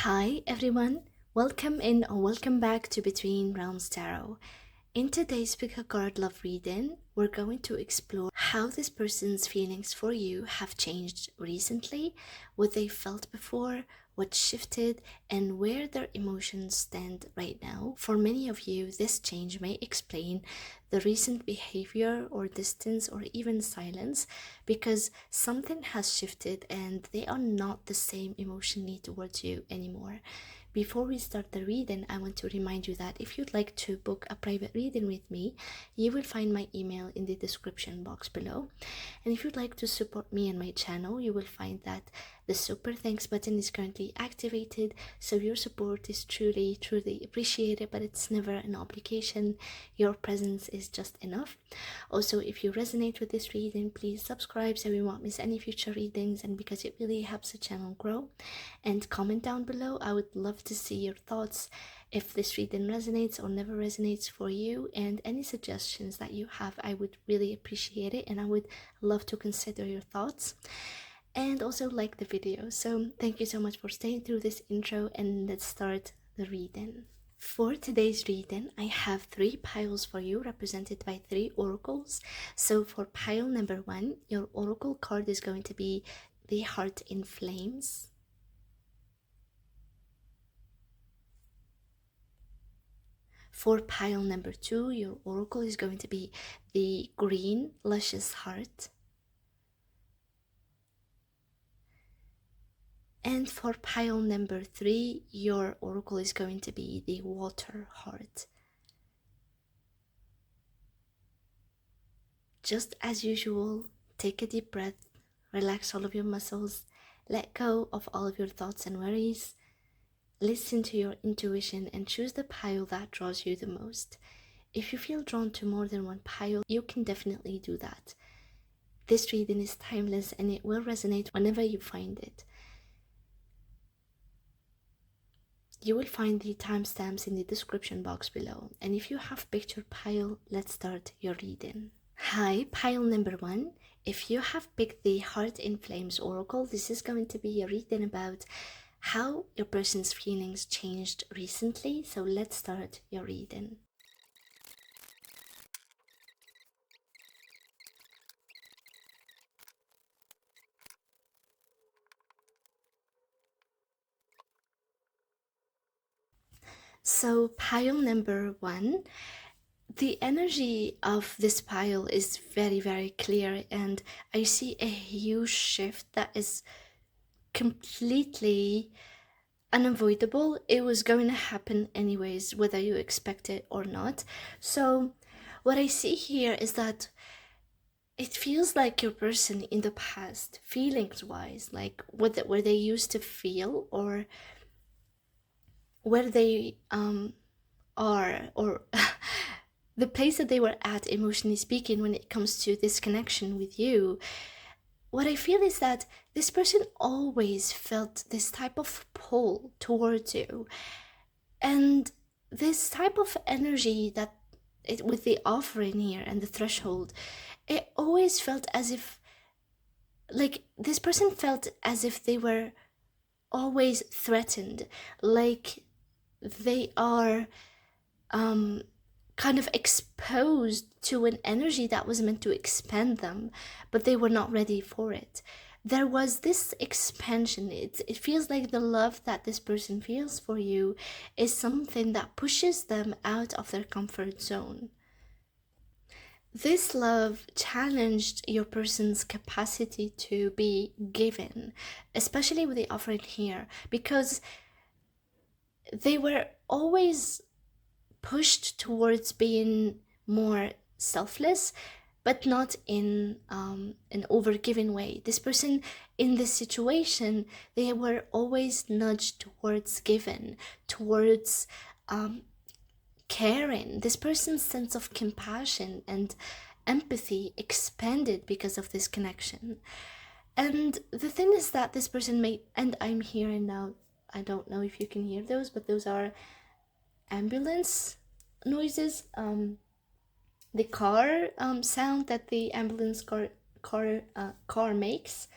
Hi everyone, welcome in or welcome back to Between Realms Tarot. In today's pick a card love reading, we're going to explore how this person's feelings for you have changed recently, what they felt before, what shifted, and where their emotions stand right now. For many of you, this change may explain the recent behavior or distance or even silence because something has shifted and they are not the same emotionally towards you anymore. Before we start the reading, I want to remind you that if you'd like to book a private reading with me, you will find my email in the description box below. And if you'd like to support me and my channel, you will find that the super thanks button is currently activated, so your support is truly appreciated, but it's never an obligation. Your presence is just enough. Also, if you resonate with this reading, please subscribe so you won't miss any future readings, and because it really helps the channel grow. And comment down below. I would love to see your thoughts, if this reading resonates or never resonates for you, and any suggestions that you have. I would really appreciate it, and I would love to consider your thoughts. And also like the video. So thank you so much for staying through this intro, and let's start the reading. For today's reading, I have 3 piles for you, represented by 3 oracles. So for pile number 1, your oracle card is going to be the Heart in Flames. For pile number 2, your oracle is going to be the Green Luscious Heart. And for pile number 3, your oracle is going to be the Water Heart. Just as usual, take a deep breath, relax all of your muscles, let go of all of your thoughts and worries, listen to your intuition and choose the pile that draws you the most. If you feel drawn to more than one pile, you can definitely do that. This reading is timeless and it will resonate whenever you find it. You will find the timestamps in the description box below. And if you have picked your pile, let's start your reading. Hi, pile number 1. If you have picked the Heart in Flames Oracle, this is going to be a reading about how your person's feelings changed recently. So let's start your reading. So pile number 1, the energy of this pile is very, very clear, and I see a huge shift that is completely unavoidable. It was going to happen anyways, whether you expect it or not. So what I see here is that it feels like your person in the past, feelings wise, like where they used to feel, or where they are, or the place that they were at emotionally speaking when it comes to this connection with you. What I feel is that this person always felt this type of pull towards you, and this type of energy that with the offering here and the threshold, it always felt as if, like, this person felt as if they were always threatened, like they are kind of exposed to an energy that was meant to expand them, but they were not ready for it. There was this expansion. It feels like the love that this person feels for you is something that pushes them out of their comfort zone. This love challenged your person's capacity to be given, especially with the offering here, because they were always pushed towards being more selfless, but not in an overgiving way. This person in this situation, they were always nudged towards giving, towards caring. This person's sense of compassion and empathy expanded because of this connection. And the thing is that this person may, and I'm hearing now, I don't know if you can hear those, but those are ambulance noises, the car sound that the ambulance car makes.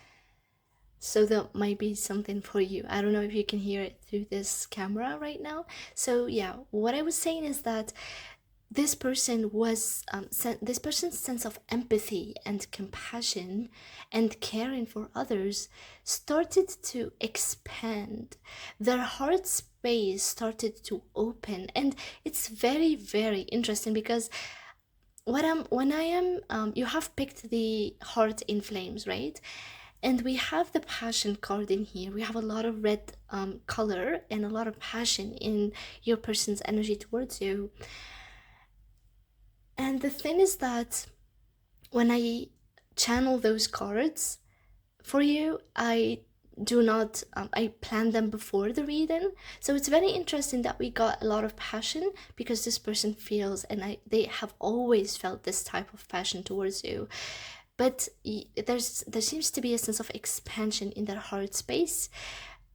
So that might be something for you. I don't know if you can hear it through this camera right now. So yeah, what I was saying is that this person's sense of empathy and compassion and caring for others started to expand. Their heart space started to open, and it's very, very interesting because when I am you have picked the heart in flames, right? And we have the passion card in here. We have a lot of red color and a lot of passion in your person's energy towards you. And the thing is that when I channel those cards for you, I do not I plan them before the reading. So it's very interesting that we got a lot of passion because this person feels, and they have always felt this type of passion towards you. But there seems to be a sense of expansion in their heart space.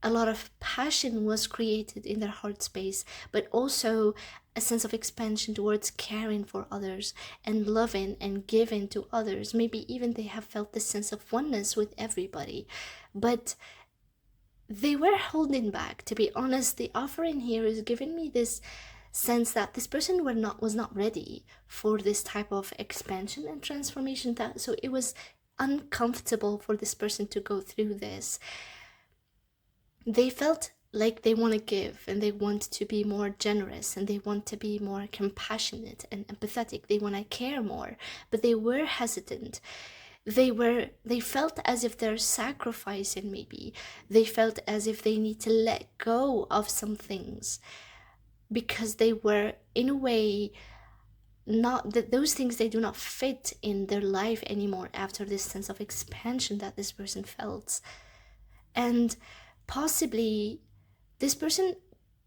A lot of passion was created in their heart space, but also a sense of expansion towards caring for others and loving and giving to others. Maybe even they have felt this sense of oneness with everybody, but they were holding back. To be honest, the offering here is giving me this sense that this person was not ready for this type of expansion and transformation, that so it was uncomfortable for this person to go through this. They felt like they want to give and they want to be more generous and they want to be more compassionate and empathetic. They want to care more, but they were hesitant. They felt as if they're sacrificing. Maybe they felt as if they need to let go of some things because they were, in a way, not that those things, they do not fit in their life anymore after this sense of expansion that this person felt. And possibly this person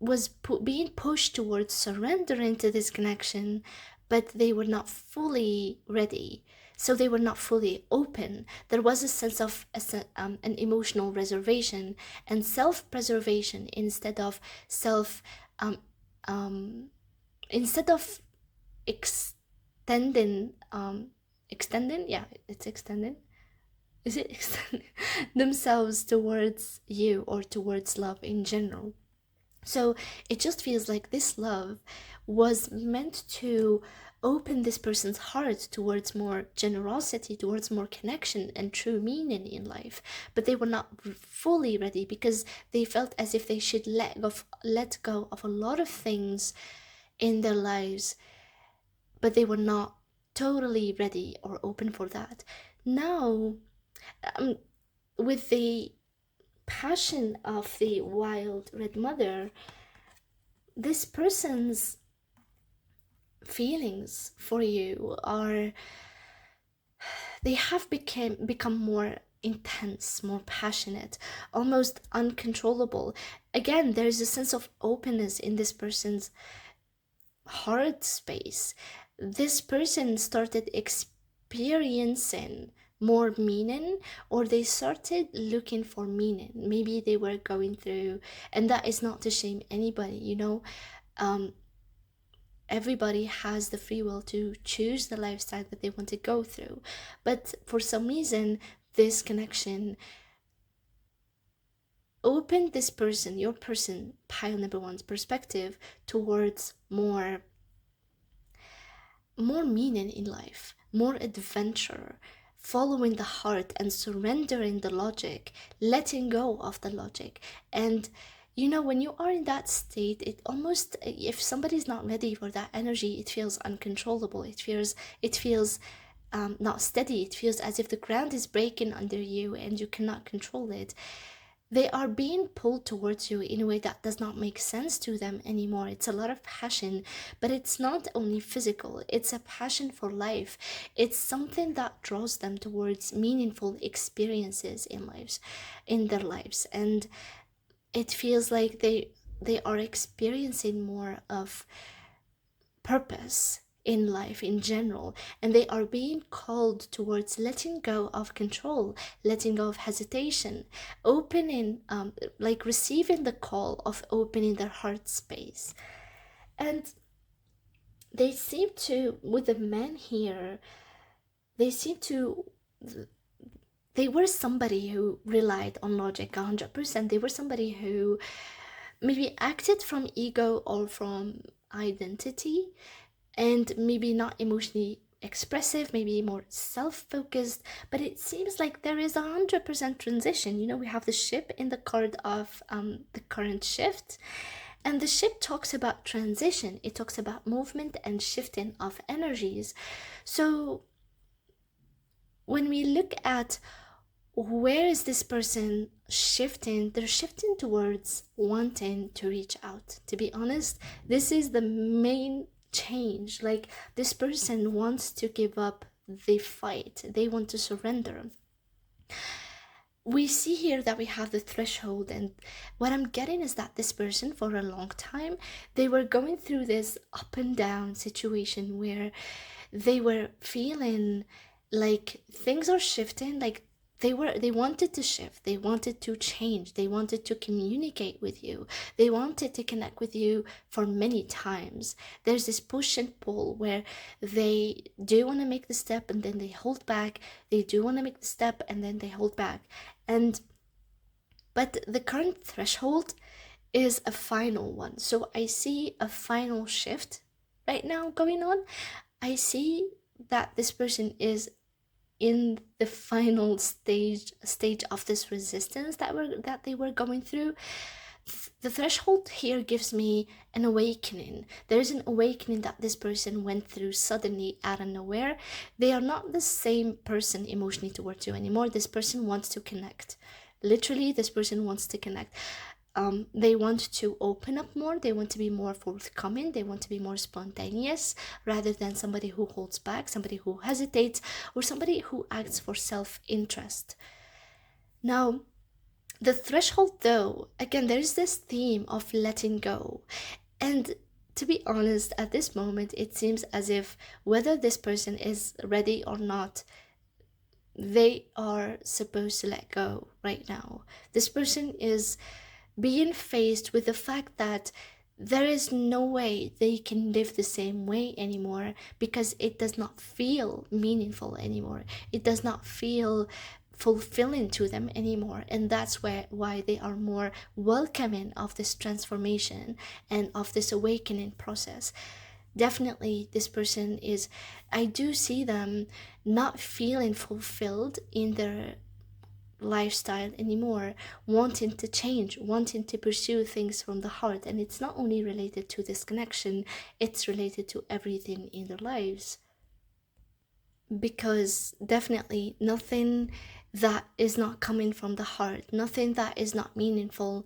was being pushed towards surrendering to this connection, but they were not fully ready. So they were not fully open. There was a sense of an emotional reservation and self-preservation instead of self, um, um, instead of extending, extending, yeah, it's extending. Is it extending themselves towards you or towards love in general? So it just feels like this love was meant to open this person's heart towards more generosity, towards more connection and true meaning in life. But they were not fully ready because they felt as if they should let go of a lot of things in their lives, but they were not totally ready or open for that. Now, um, with the passion of the wild red mother, this person's feelings for you are, they have become more intense, more passionate, almost uncontrollable. Again, there's a sense of openness in this person's heart space. This person started experiencing more meaning, or they started looking for meaning. Maybe they were going through, and that is not to shame anybody, um, everybody has the free will to choose the lifestyle that they want to go through. But for some reason, this connection opened this person, your person, pile number one's perspective towards more meaning in life, more adventure, following the heart and surrendering the logic, letting go of the logic. And when you are in that state, it almost, if somebody's not ready for that energy, it feels uncontrollable. It feels not steady. It feels as if the ground is breaking under you and you cannot control it. They are being pulled towards you in a way that does not make sense to them anymore. It's a lot of passion, but it's not only physical, it's a passion for life. It's something that draws them towards meaningful experiences in their lives. And it feels like they are experiencing more of purpose in life in general, and they are being called towards letting go of control, letting go of hesitation, opening, like receiving the call of opening their heart space. And they seem to, with the men here, they seem to they were somebody who relied on logic 100%. They were somebody who maybe acted from ego or from identity, and maybe not emotionally expressive, maybe more self-focused. But it seems like there is 100% transition. We have the ship in the card of the current shift, and the ship talks about transition. It talks about movement and shifting of energies. So when we look at where is this person shifting, they're shifting towards wanting to reach out. To be honest, this is the main change. Like, this person wants to give up the fight, they want to surrender. We see here that we have the threshold, and what I'm getting is that this person, for a long time, they were going through this up and down situation where they were feeling like things are shifting. Like, they wanted to shift, they wanted to change, they wanted to communicate with you, they wanted to connect with you for many times. There's this push and pull where they do want to make the step and then they hold back, they do want to make the step and then they hold back. But the current threshold is a final one. So I see a final shift right now going on. I see that this person is in the final stage of this resistance that they were going through. The threshold here gives me an awakening. There is an awakening that this person went through suddenly out of nowhere. They are not the same person emotionally towards you anymore. This person wants to connect. Literally, this person wants to connect. They want to open up more, they want to be more forthcoming, they want to be more spontaneous, rather than somebody who holds back, somebody who hesitates, or somebody who acts for self-interest. Now, the threshold, though, again, there's this theme of letting go. And to be honest, at this moment, it seems as if whether this person is ready or not, they are supposed to let go right now. This person is being faced with the fact that there is no way they can live the same way anymore, because it does not feel meaningful anymore. It does not feel fulfilling to them anymore. And that's why they are more welcoming of this transformation and of this awakening process. Definitely, this person is, I do see them not feeling fulfilled in their lifestyle anymore, wanting to change, wanting to pursue things from the heart. And it's not only related to this connection, it's related to everything in their lives. Because definitely nothing that is not coming from the heart, nothing that is not meaningful,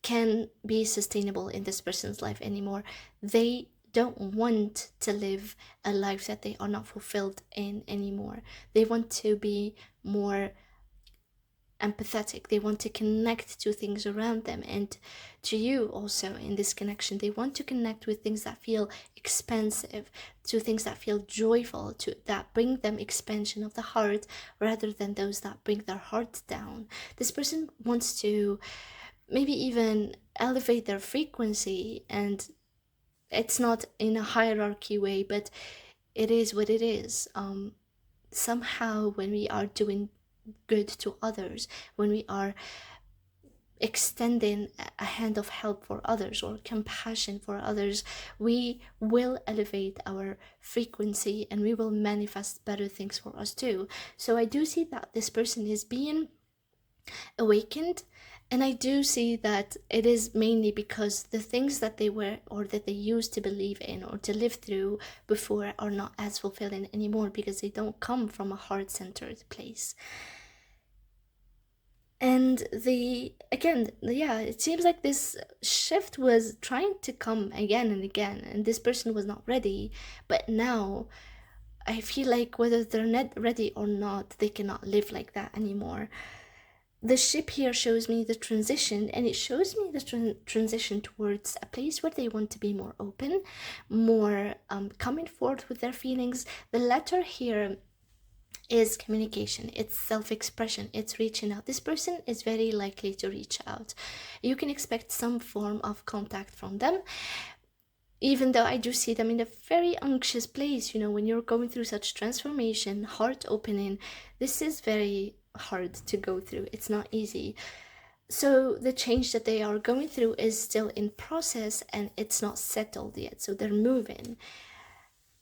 can be sustainable in this person's life anymore. They don't want to live a life that they are not fulfilled in anymore. They want to be more empathetic. They want to connect to things around them and to you also. In this connection, they want to connect with things that feel expansive, to things that feel joyful, to that bring them expansion of the heart, rather than those that bring their heart down. This person wants to maybe even elevate their frequency, and it's not in a hierarchy way, but it is what it is. Somehow, when we are doing good to others, when we are extending a hand of help for others or compassion for others, we will elevate our frequency and we will manifest better things for us too. So I do see that this person is being awakened, and I do see that it is mainly because the things that they were, or that they used to believe in or to live through before, are not as fulfilling anymore, because they don't come from a heart-centered place. And it seems like this shift was trying to come again and again, and this person was not ready. But now I feel like whether they're not ready or not, they cannot live like that anymore. The ship here shows me the transition, and it shows me the transition towards a place where they want to be more open, more coming forth with their feelings. The letter here is communication, it's self-expression, it's reaching out. This person is very likely to reach out. You can expect some form of contact from them, even though I do see them in a very anxious place. When you're going through such transformation, heart opening, this is very hard to go through. It's not easy. So the change that they are going through is still in process and it's not settled yet. So they're moving.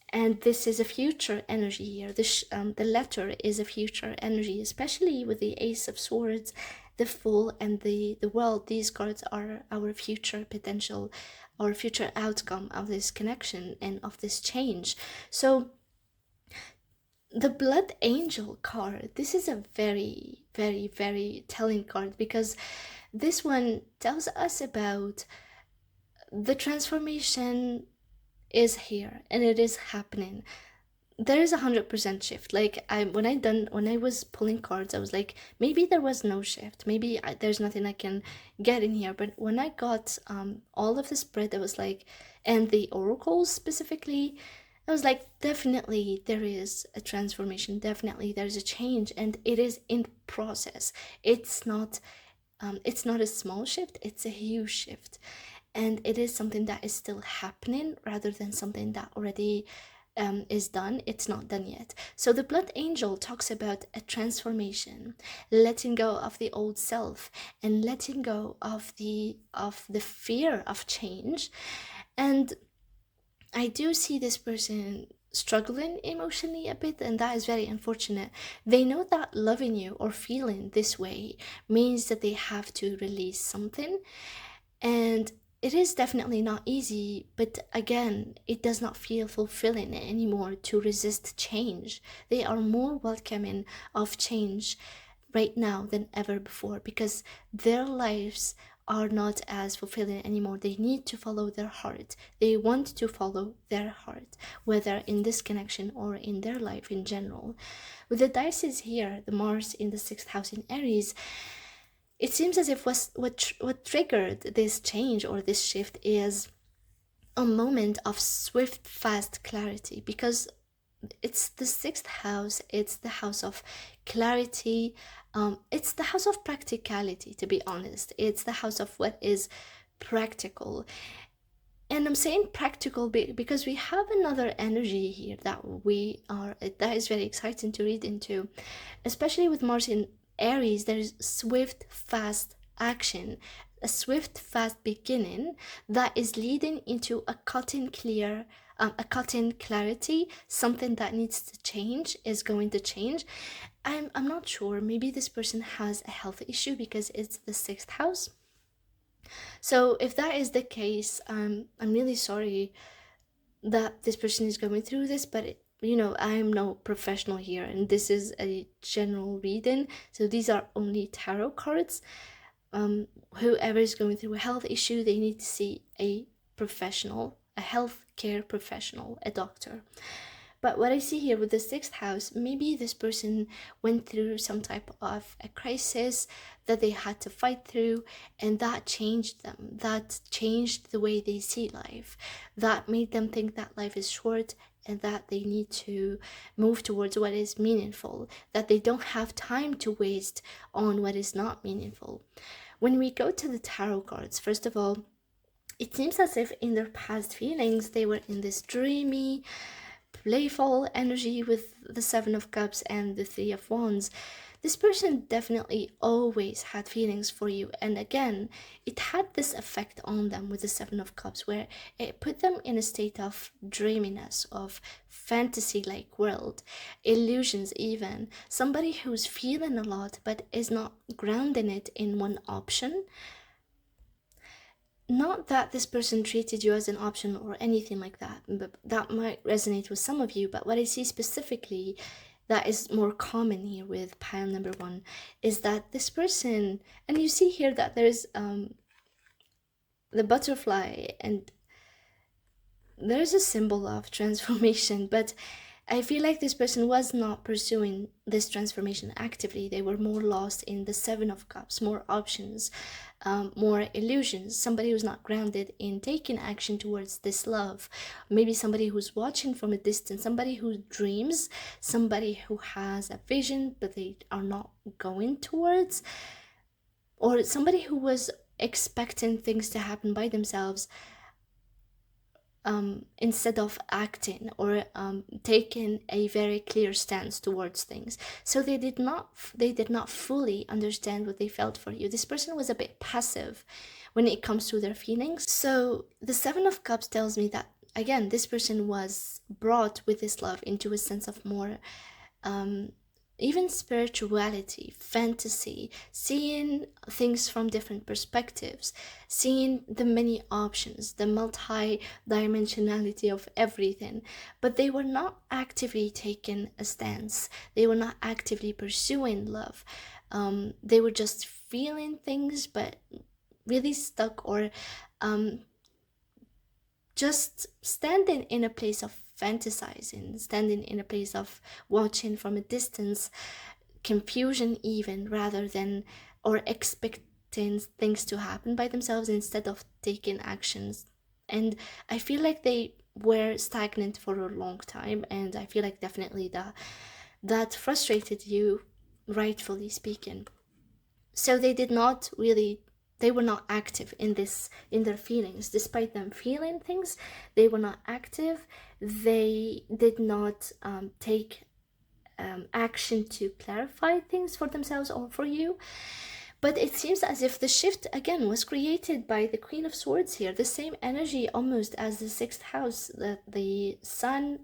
And this is a future energy here. The letter is a future energy, especially with the Ace of Swords, the Fool, and the World. These cards are our future potential, our future outcome of this connection and of this change. So the Blood Angel card, this is a very, very, very telling card, because this one tells us about the transformation is here and it is happening. There is 100% shift. Like when I was pulling cards, I was like, maybe there was no shift, maybe there's nothing I can get in here. But when I got all of the spread, I was like, and the oracles specifically, I was like, definitely there is a transformation, definitely there's a change, and it is in process. It's not a small shift, it's a huge shift, and it is something that is still happening rather than something that already is done. It's not done yet. So the Blood Angel talks about a transformation, letting go of the old self and letting go of the fear of change. And I do see this person struggling emotionally a bit, and that is very unfortunate. They know that loving you or feeling this way means that they have to release something, and it is definitely not easy, but again, it does not feel fulfilling anymore to resist change. They are more welcoming of change right now than ever before, because their lives are not as fulfilling anymore. They need to follow their heart. They want to follow their heart, whether in this connection or in their life in general. With the dices here, the Mars in the 6th house in Aries, it seems as if what triggered this change or this shift is a moment of swift, fast clarity, because it's the 6th house, it's the house of clarity, it's the house of practicality, to be honest. It's the house of what is practical. And I'm saying practical because we have another energy here that is very exciting to read into, especially with Mars in Aries. There's swift, fast action, a swift, fast beginning that is leading into a cutting clarity. Something that needs to change is going to change. I'm not sure. Maybe this person has a health issue because it's the 6th house. So if that is the case, I'm really sorry that this person is going through this, but I'm no professional here, and this is a general reading, so these are only tarot cards. Whoever is going through a health issue, they need to see a professional, a healthcare professional, a doctor. But what I see here with the 6th house, maybe this person went through some type of a crisis that they had to fight through, and that changed them. That changed the way they see life. That made them think that life is short and that they need to move towards what is meaningful, that they don't have time to waste on what is not meaningful. When we go to the tarot cards, first of all, it seems as if in their past feelings, they were in this dreamy, playful energy with the 7 of Cups and the 3 of Wands. This person definitely always had feelings for you, and again, it had this effect on them with the 7 of Cups, where it put them in a state of dreaminess, of fantasy-like world, illusions even. Somebody who's feeling a lot but is not grounding it in one option. Not that this person treated you as an option or anything like that, but that might resonate with some of you. But what I see specifically that is more common here with pile number 1 is that this person, and you see here that there's the butterfly, and there's a symbol of transformation, but I feel like this person was not pursuing this transformation actively. They were more lost in the 7 of Cups, more options, more illusions. Somebody who's not grounded in taking action towards this love. Maybe somebody who's watching from a distance, somebody who dreams, somebody who has a vision but they are not going towards, or somebody who was expecting things to happen by themselves. instead of acting or taking a very clear stance towards things. So they did not fully understand what they felt for you. This person was a bit passive when it comes to their feelings. So the Seven of Cups tells me that again, this person was brought with this love into a sense of more um, even spirituality, fantasy, seeing things from different perspectives, seeing the many options, the multi dimensionality of everything. But they were not actively taking a stance, they were not actively pursuing love. They were just feeling things, but really stuck or um, just standing in a place of fantasizing, standing in a place of watching from a distance, confusion even, rather than, or expecting things to happen by themselves instead of taking actions. And I feel like they were stagnant for a long time, and I feel like definitely that frustrated you, rightfully speaking. So they were not active in their feelings. Despite them feeling things, they were not active. They did not take action to clarify things for themselves or for you. But it seems as if the shift again was created by the Queen of Swords here, the same energy almost as the sixth house, the sun,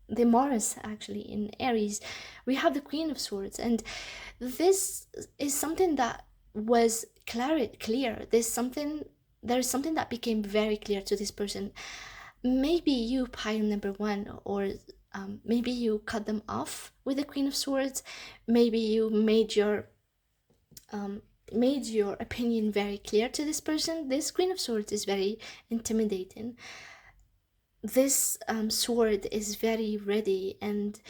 the Mars actually in Aries. We have the Queen of Swords, and this is something that was clear. There's something that became very clear to this person. Maybe you, pile number one, or maybe you cut them off with the Queen of Swords. Maybe you um, made your opinion very clear to this person. This Queen of Swords is very intimidating. This sword is very ready, and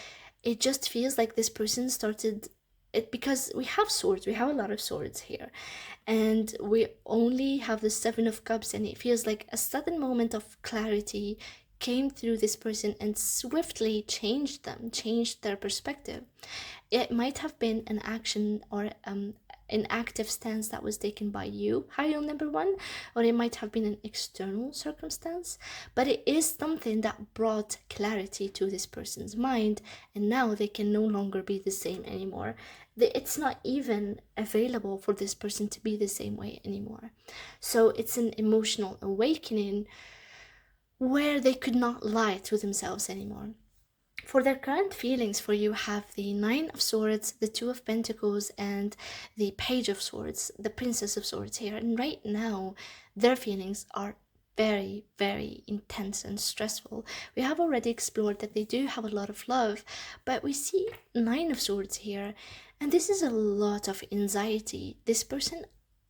it just feels like this person started it because we have swords. We have a lot of swords here, and we only have the Seven of Cups, and it feels like a sudden moment of clarity came through this person and swiftly changed their perspective. It might have been an action or an active stance that was taken by you, Hyle number one, or it might have been an external circumstance, but it is something that brought clarity to this person's mind, and now they can no longer be the same anymore. It's not even available for this person to be the same way anymore. So it's an emotional awakening where they could not lie to themselves anymore. For their current feelings for you have the Nine of Swords, the Two of Pentacles, and the Page of Swords, the Princess of Swords here. And right now, their feelings are very, very intense and stressful. We have already explored that they do have a lot of love, but we see Nine of Swords here, and this is a lot of anxiety. This person,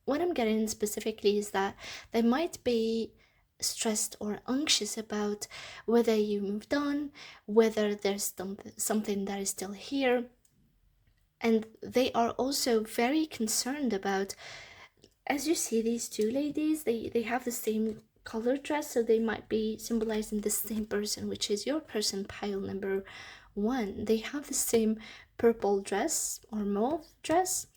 what I'm getting specifically is that they might be stressed or anxious about whether you moved on, whether there's something that is still here. And they are also very concerned about, as you see these two ladies, they have the same color dress, so they might be symbolizing the same person, which is your person, pile number one. They have the same purple dress or mauve dress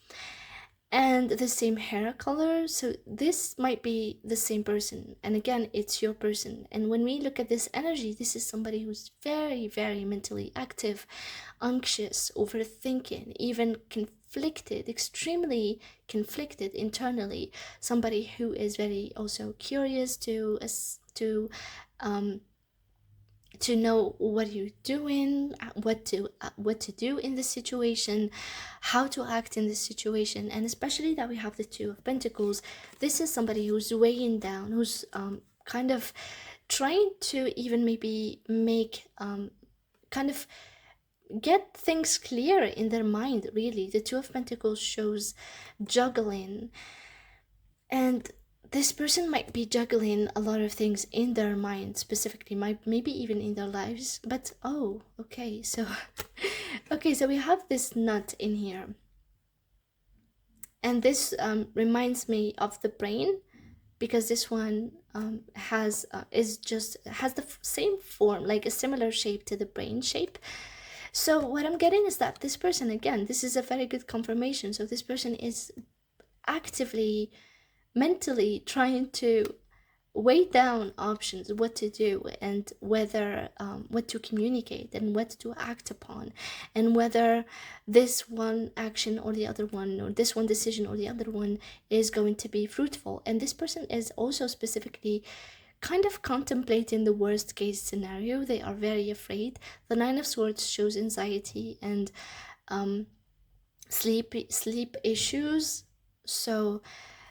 and the same hair color, so this might be the same person, and again, it's your person. And when we look at this energy, this is somebody who's very, very mentally active, anxious, overthinking, even conflicted, extremely conflicted internally. Somebody who is very also curious to know what you're doing, what to do in this situation, how to act in this situation. And especially that we have the Two of Pentacles, this is somebody who's weighing down, who's kind of trying to even maybe make kind of get things clear in their mind. Really, the Two of Pentacles shows juggling, and this person might be juggling a lot of things in their mind, specifically, maybe even in their lives. But oh, okay, so okay, so we have this nut in here, and this reminds me of the brain, because this one has the same form, like a similar shape to the brain shape. So what I'm getting is that this person, again, this is a very good confirmation. So this person is actively mentally trying to weigh down options, what to do, and whether what to communicate and what to act upon, and whether this one action or the other one, or this one decision or the other one, is going to be fruitful. And this person is also specifically kind of contemplating the worst case scenario. They are very afraid. The Nine of Swords shows anxiety and sleep issues. So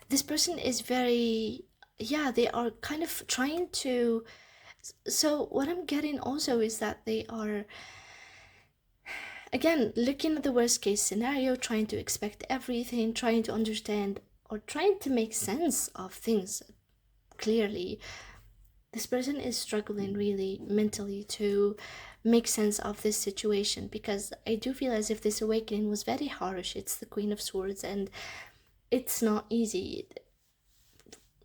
this person is very, yeah, they are kind of trying to, so what I'm getting also is that they are, again, looking at the worst case scenario, trying to expect everything, trying to understand or trying to make sense of things clearly. This person is struggling really mentally to make sense of this situation, because I do feel as if this awakening was very harsh. It's the Queen of Swords, and it's not easy.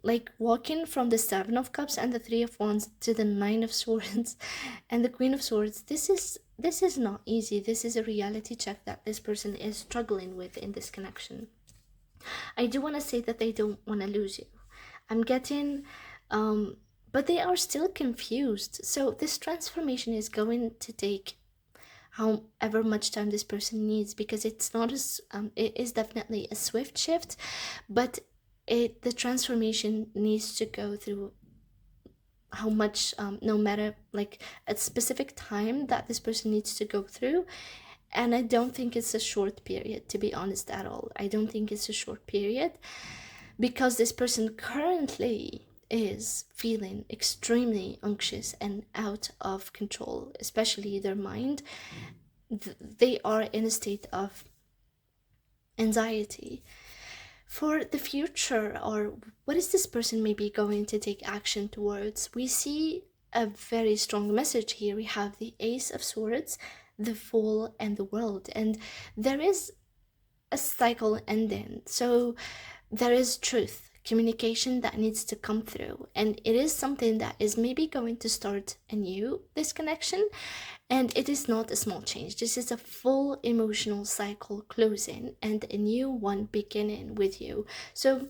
Like walking from the Seven of Cups and the Three of Wands to the Nine of Swords and the Queen of Swords, this is not easy. This is a reality check that this person is struggling with in this connection. I do want to say that they don't want to lose you. I'm getting, but they are still confused. So this transformation is going to take however much time this person needs, because it's not as, it is definitely a swift shift, but the transformation needs to go through how much, no matter like a specific time that this person needs to go through. And I don't think it's a short period, to be honest, at all. I don't think it's a short period, because this person currently is feeling extremely anxious and out of control, especially their mind. They are in a state of anxiety for the future, or what is this person maybe going to take action towards. We see a very strong message here. We have the Ace of Swords, the Fool, and the World, and there is a cycle ending. So there is truth, communication that needs to come through, and it is something that is maybe going to start anew, this connection. And it is not a small change. This is a full emotional cycle closing and a new one beginning with you. So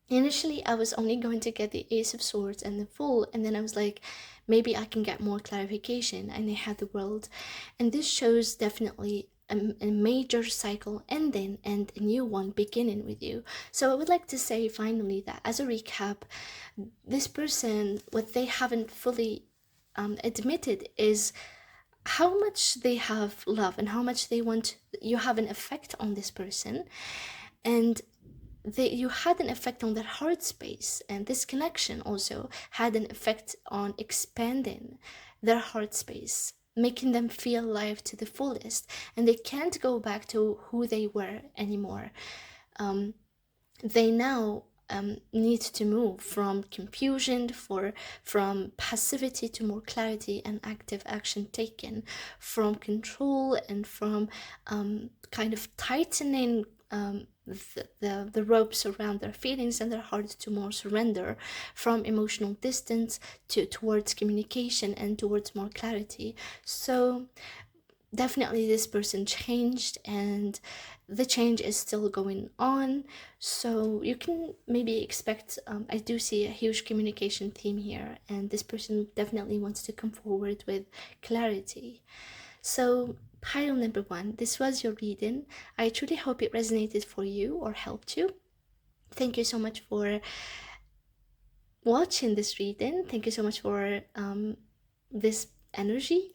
initially I was only going to get the Ace of Swords and the Fool, and then I was like, maybe I can get more clarification, and I had the World. And this shows definitely a major cycle ending and a new one beginning with you. So I would like to say finally that, as a recap, this person, what they haven't fully admitted is how much they have love and how much they want you have an effect on this person, and you had an effect on their heart space, and this connection also had an effect on expanding their heart space, making them feel life to the fullest, and they can't go back to who they were anymore. They now need to move from confusion, from passivity to more clarity and active action taken, from control and from kind of tightening the ropes around their feelings and their hearts to more surrender, from emotional distance towards communication and towards more clarity. So definitely this person changed, and the change is still going on. So you can maybe expect, I do see a huge communication theme here, and this person definitely wants to come forward with clarity. So pile number one, this was your reading. I truly hope it resonated for you or helped you. Thank you so much for watching this reading. Thank you so much for this energy,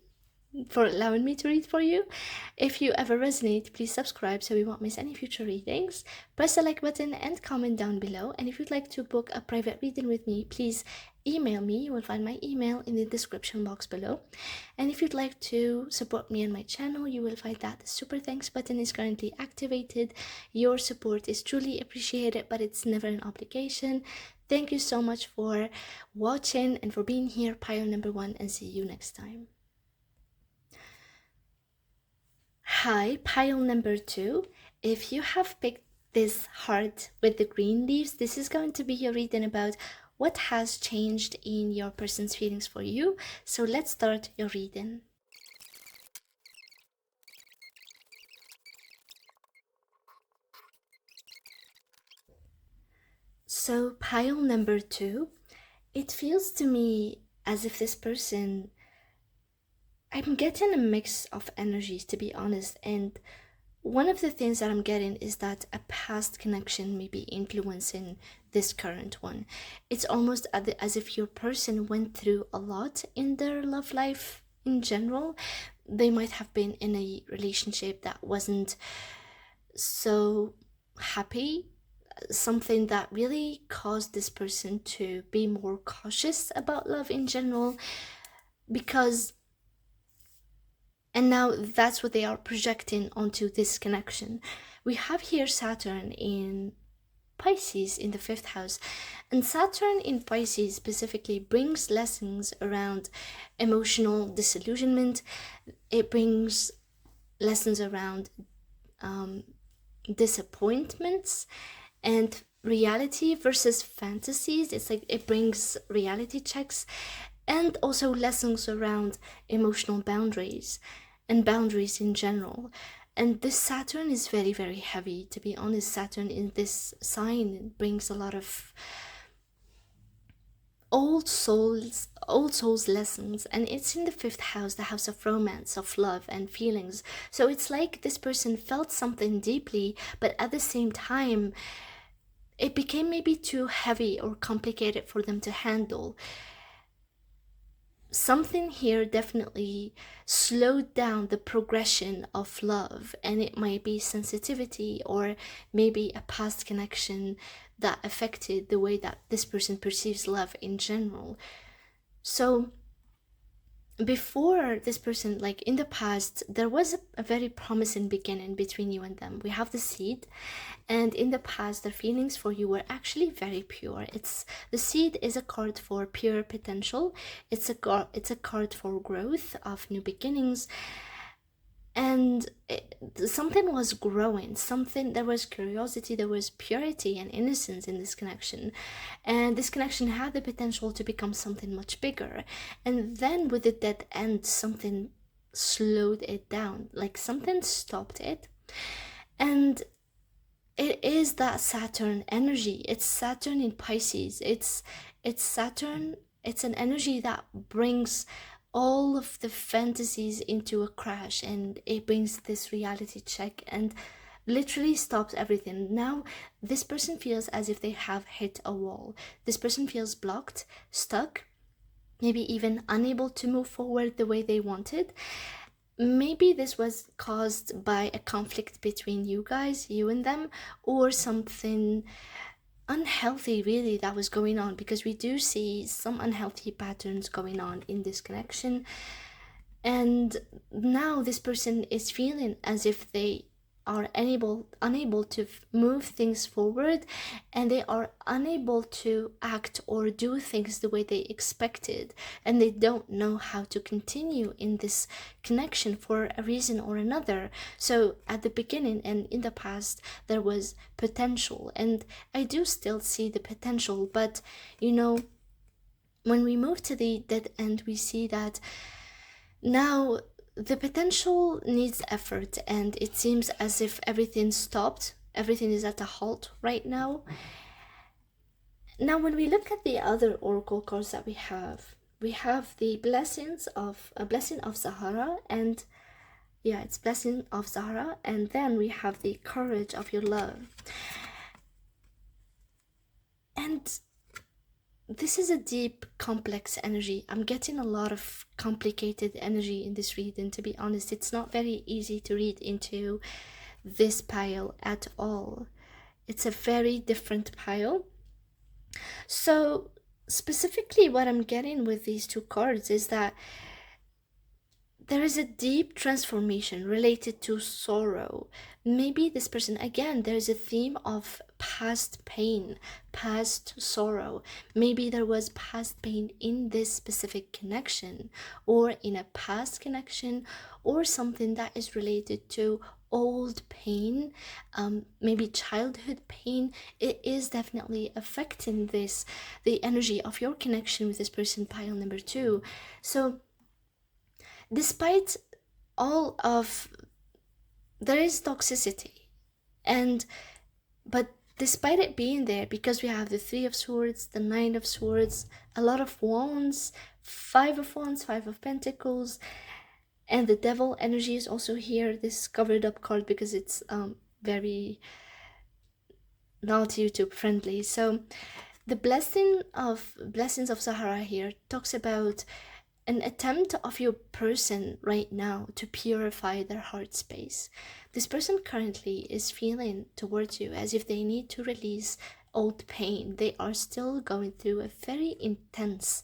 for allowing me to read for you. If you ever resonate, please subscribe so you won't miss any future readings. Press the like button and comment down below. And if you'd like to book a private reading with me, please email me. You will find my email in the description box below. And if you'd like to support me and my channel, you will find that the super thanks button is currently activated. Your support is truly appreciated, but it's never an obligation. Thank you so much for watching and for being here, pile number one, and see you next time. Hi, pile number two. If you have picked this heart with the green leaves, this is going to be your reading about what has changed in your person's feelings for you. So let's start your reading. So pile number two, It feels to me as if this person, I'm getting a mix of energies, to be honest. And one of the things that I'm getting is that a past connection may be influencing this current one. It's almost as if your person went through a lot in their love life in general. They might have been in a relationship that wasn't so happy, something that really caused this person to be more cautious about love in general, because and now that's what they are projecting onto this connection. We have here Saturn in Pisces in the fifth house, and Saturn in Pisces specifically brings lessons around emotional disillusionment. It brings lessons around um, disappointments and reality versus fantasies. It's like it brings reality checks and also lessons around emotional boundaries and boundaries in general. And this Saturn is very, very heavy, to be honest. Saturn in this sign brings a lot of old souls lessons, and it's in the fifth house, the house of romance, of love and feelings. So it's like this person felt something deeply, but at the same time it became maybe too heavy or complicated for them to handle. Something here definitely slowed down the progression of love, and it might be sensitivity or maybe a past connection that affected the way that this person perceives love in general. So before this person, like in the past, there was a very promising beginning between you and them. We have the seed, and in the past their feelings for you were actually very pure. It's the seed is a card for pure potential. It's a card for growth of new beginnings, and something was growing, something, there was curiosity, there was purity and innocence in this connection, and this connection had the potential to become something much bigger. And then with the dead end, something slowed it down, like something stopped it. And it is that Saturn energy. It's Saturn in Pisces. It's Saturn. It's an energy that brings all of the fantasies into a crash, and it brings this reality check and literally stops everything. Now this person feels as if they have hit a wall. This person feels blocked, stuck, maybe even unable to move forward the way they wanted. Maybe this was caused by a conflict between you guys, you and them, or something unhealthy really that was going on, because we do see some unhealthy patterns going on in this connection. And now this person is feeling as if they are unable to move things forward, and they are unable to act or do things the way they expected, and they don't know how to continue in this connection for a reason or another. So at the beginning and in the past there was potential, and I do still see the potential, but when we move to the dead end, we see that now the potential needs effort, and it seems as if everything stopped. Everything is at a halt right now. Now, when we look at the other oracle cards that we have the blessings of a blessing of Zahara, and yeah, it's blessing of Zahara, and then we have the courage of your love. And this is a deep, complex energy. I'm getting a lot of complicated energy in this reading, to be honest. It's not very easy to read into this pile at all. It's a very different pile. So, specifically, what I'm getting with these two cards is that there is a deep transformation related to sorrow. Maybe this person, again, there's a theme of past pain, past sorrow. Maybe there was past pain in this specific connection, or in a past connection, or something that is related to old pain, maybe childhood pain. It is definitely affecting the energy of your connection with this person, pile number 2. So despite all of, there is toxicity, but despite it being there, because we have the 3 of Swords, the 9 of Swords, a lot of wands, 5 of wands, 5 of pentacles, and the devil energy is also here, this covered up card, because it's very not YouTube friendly. So the blessings of Sahara here talks about an attempt of your person right now to purify their heart space. This person currently is feeling towards you as if they need to release old pain. They are still going through a very intense,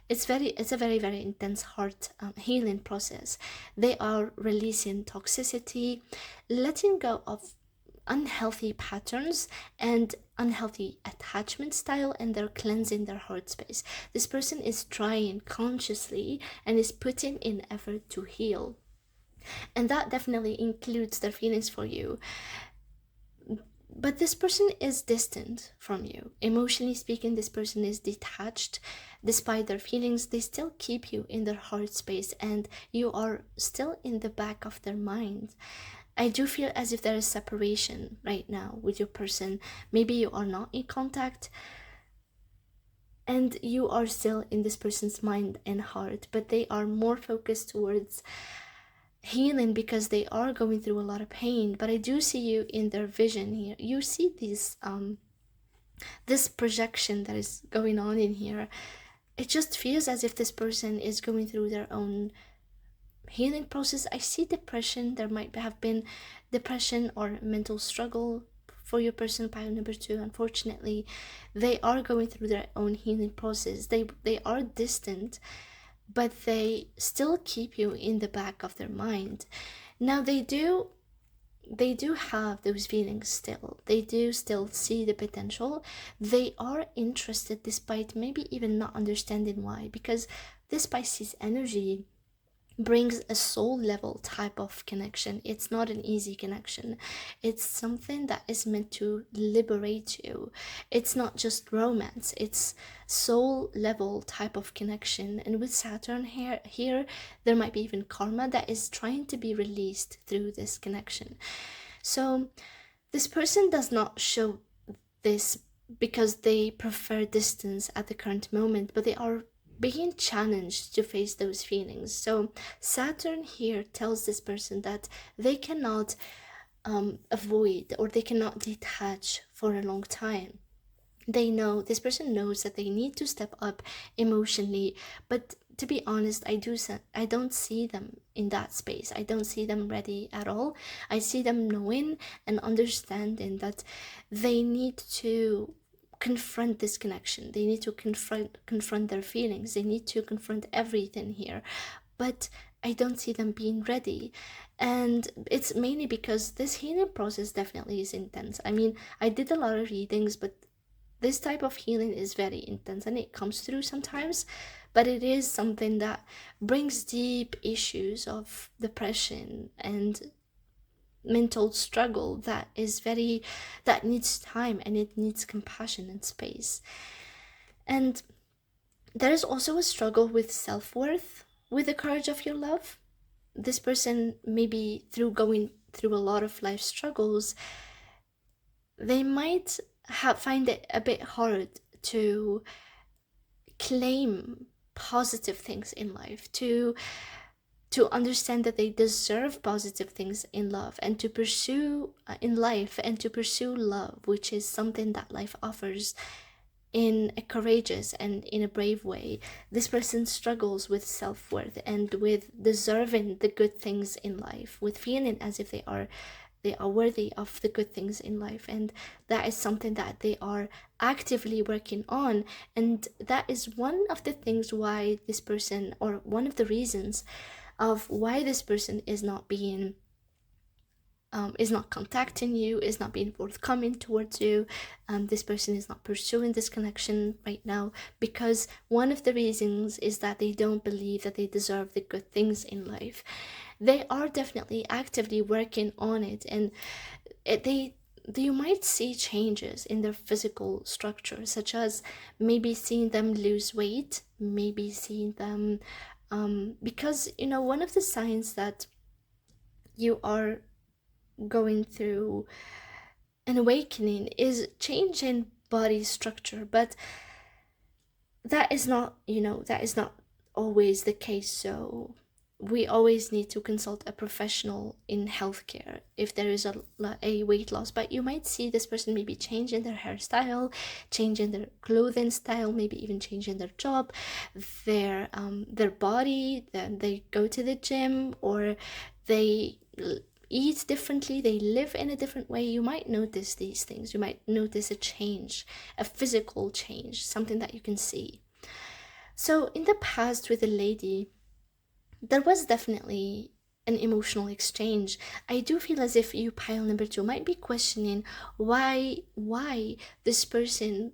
it's a very intense heart healing process. They are releasing toxicity, letting go of unhealthy patterns and unhealthy attachment style, and they're cleansing their heart space. This person is trying consciously and is putting in effort to heal, and that definitely includes their feelings for you. But this person is distant from you. Emotionally speaking, this person is detached. Despite their feelings, they still keep you in their heart space, and you are still in the back of their mind. I do feel as if there is separation right now with your person. Maybe you are not in contact and you are still in this person's mind and heart, but they are more focused towards healing because they are going through a lot of pain. But I do see you in their vision here. You see this projection that is going on in here. It just feels as if this person is going through their own healing process. I see depression. There might have been depression or mental struggle for your person, pile number 2. Unfortunately, they are going through their own healing process. They are distant, but they still keep you in the back of their mind. Now they do have those feelings still. They do still see the potential. They are interested despite maybe even not understanding why, because this Pisces energy brings a soul level type of connection. It's not an easy connection. It's something that is meant to liberate you. It's not just romance, it's soul level type of connection. And with Saturn here there might be even karma that is trying to be released through this connection. So this person does not show this because they prefer distance at the current moment, but they are being challenged to face those feelings. So Saturn here tells this person that they cannot avoid, or they cannot detach for a long time. This person knows that they need to step up emotionally, but to be honest, I don't see them in that space. I don't see them ready at all. I see them knowing and understanding that they need to confront this connection. They need to confront their feelings. They need to confront everything here. But I don't see them being ready. And it's mainly because this healing process definitely is intense. I mean, I did a lot of readings, but this type of healing is very intense and it comes through sometimes, but it is something that brings deep issues of depression and mental struggle that needs time, and it needs compassion and space. And there is also a struggle with self-worth with the courage of your love. This person, maybe through going through a lot of life struggles, they might find it a bit hard to claim positive things in life, to understand that they deserve positive things in love, and to pursue in life, and to pursue love, which is something that life offers in a courageous and in a brave way. This person struggles with self-worth and with deserving the good things in life, with feeling as if they are worthy of the good things in life, and that is something that they are actively working on. And that is one of the things why this person, or one of the reasons of why this person is not contacting you, is not being forthcoming towards you. This person is not pursuing this connection right now, because one of the reasons is that they don't believe that they deserve the good things in life. They are definitely actively working on it, and you might see changes in their physical structure, such as maybe seeing them lose weight, maybe seeing them because one of the signs that you are going through an awakening is change in body structure. But that is not, that is not always the case. So we always need to consult a professional in healthcare if there is a weight loss. But you might see this person maybe changing their hairstyle, changing their clothing style, maybe even changing their job, their body. Then they go to the gym, or they eat differently, they live in a different way. You might notice these things. You might notice a change, a physical change, something that you can see. So in the past with the lady, there was definitely an emotional exchange. I do feel as if you, pile number two, might be questioning why this person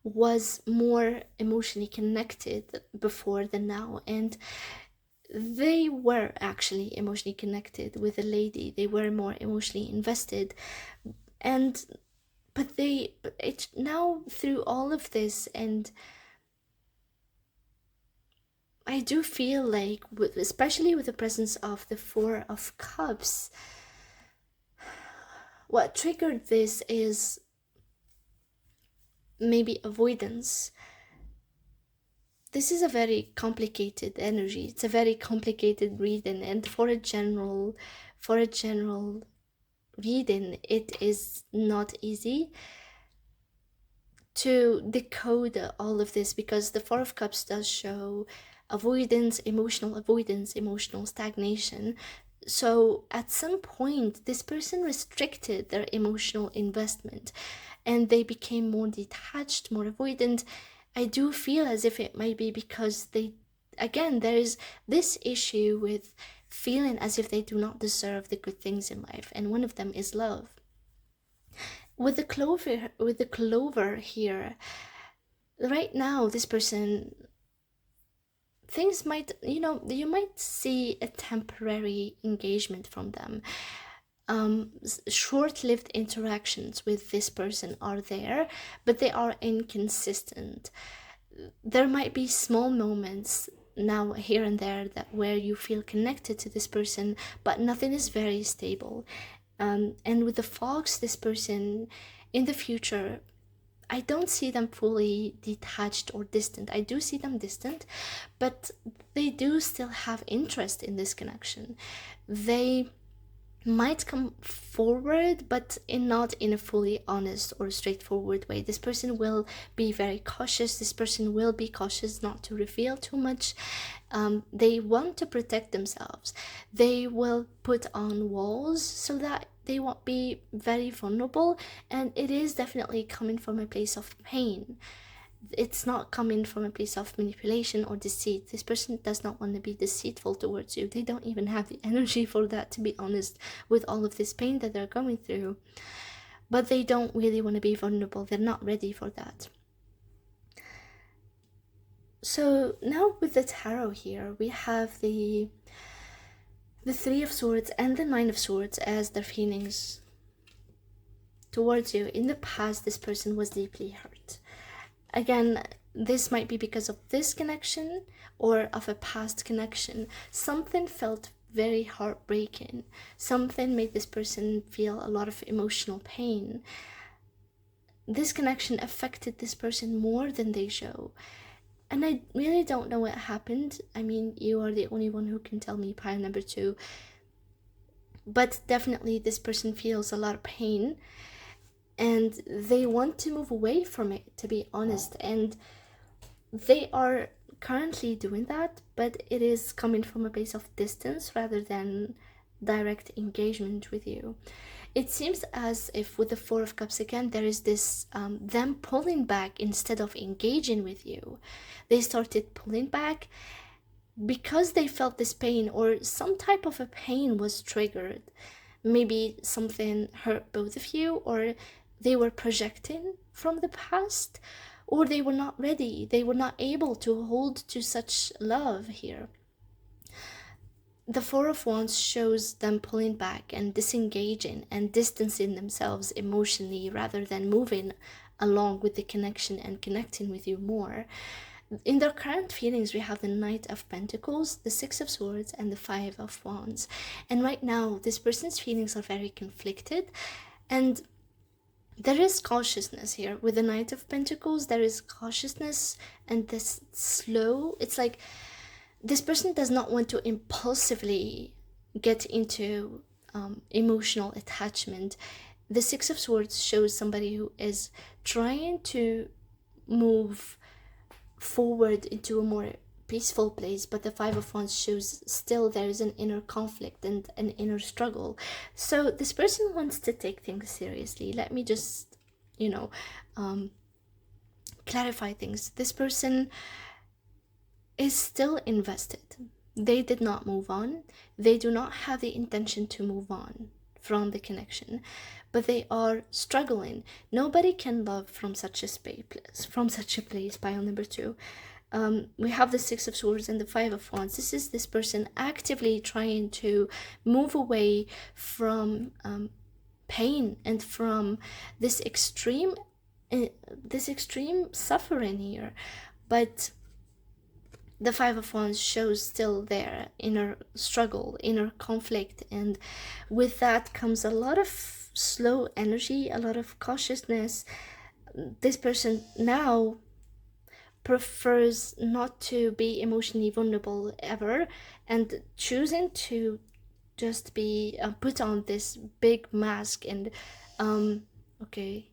was more emotionally connected before than now. And they were actually emotionally connected with the lady. They were more emotionally invested. And but it now, through all of this, and I do feel like, especially with the presence of the Four of Cups, what triggered this is maybe avoidance. This is a very complicated energy. It's a very complicated reading, and for a general reading, it is not easy to decode all of this, because the Four of Cups does show avoidance, emotional stagnation. So at some point, this person restricted their emotional investment and they became more detached, more avoidant. I do feel as if it might be because again, there is this issue with feeling as if they do not deserve the good things in life, and one of them is love. With the clover here, right now, this person, things might, you might see a temporary engagement from them. Short-lived interactions with this person are there, but they are inconsistent. There might be small moments now, here and there, that where you feel connected to this person, but nothing is very stable. And with the fox, this person in the future, I don't see them fully detached or distant. I do see them distant, but they do still have interest in this connection. They might come forward, but not in a fully honest or straightforward way. This person will be very cautious. This person will be cautious not to reveal too much. They want to protect themselves. They will put on walls so that they won't be very vulnerable, and it is definitely coming from a place of pain. It's not coming from a place of manipulation or deceit. This person does not want to be deceitful towards you. They don't even have the energy for that, to be honest, with all of this pain that they're going through. But they don't really want to be vulnerable. They're not ready for that. So now with the tarot here, we have the Three of Swords and the Nine of Swords as their feelings towards you. In the past, this person was deeply hurt. Again, this might be because of this connection or of a past connection. Something felt very heartbreaking. Something made this person feel a lot of emotional pain. This connection affected this person more than they show. And I really don't know what happened. I mean, you are the only one who can tell me, pile number two. But definitely this person feels a lot of pain and they want to move away from it, to be honest. And they are currently doing that, but it is coming from a place of distance rather than direct engagement with you. It seems as if with the Four of Cups again, there is this them pulling back instead of engaging with you. They started pulling back because they felt this pain, or some type of a pain was triggered. Maybe something hurt both of you, or they were projecting from the past, or they were not ready. They were not able to hold to such love here. The Four of Wands shows them pulling back and disengaging and distancing themselves emotionally rather than moving along with the connection and connecting with you more. In their current feelings, we have the Knight of Pentacles, the Six of Swords, and the Five of Wands. And right now, this person's feelings are very conflicted, and there is cautiousness here with the Knight of Pentacles. There is cautiousness and this slow. It's like this person does not want to impulsively get into emotional attachment. The Six of Swords shows somebody who is trying to move forward into a more peaceful place, but the Five of Wands shows still there is an inner conflict and an inner struggle. So this person wants to take things seriously. Let me just, you know, clarify things. This person is still invested. They did not move on. They do not have the intention to move on from the connection, but they are struggling. Nobody can love from such a space, from such a place. Pile number 2. We have the Six of Swords and the Five of Wands. This is this person actively trying to move away from pain and from this extreme suffering here. But the Five of Wands shows still their inner struggle, inner conflict, and with that comes a lot of slow energy, a lot of cautiousness. This person now prefers not to be emotionally vulnerable ever, and choosing to just be put on this big mask. And okay,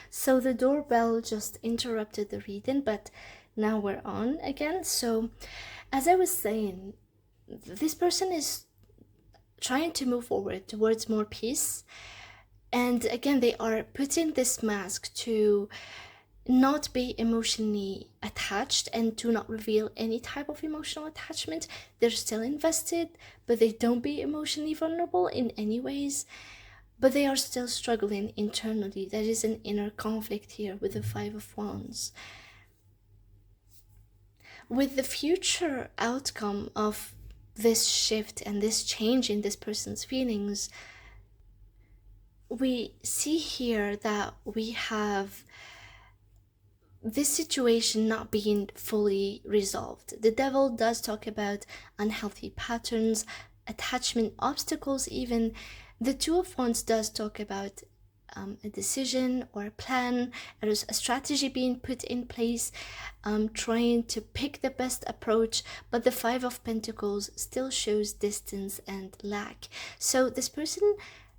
so the doorbell just interrupted the reading, but now we're on again. So as I was saying, this person is trying to move forward towards more peace, and again they are putting this mask to not be emotionally attached and to not reveal any type of emotional attachment. They're still invested, but they don't be emotionally vulnerable in any ways, but they are still struggling internally. There is an inner conflict here with the Five of Wands. With the future outcome of this shift and this change in this person's feelings, we see here that we have this situation not being fully resolved. The Devil does talk about unhealthy patterns, attachment obstacles even. The Two of Wands does talk about a decision or a plan, a strategy being put in place, trying to pick the best approach, but the Five of Pentacles still shows distance and lack. So this person,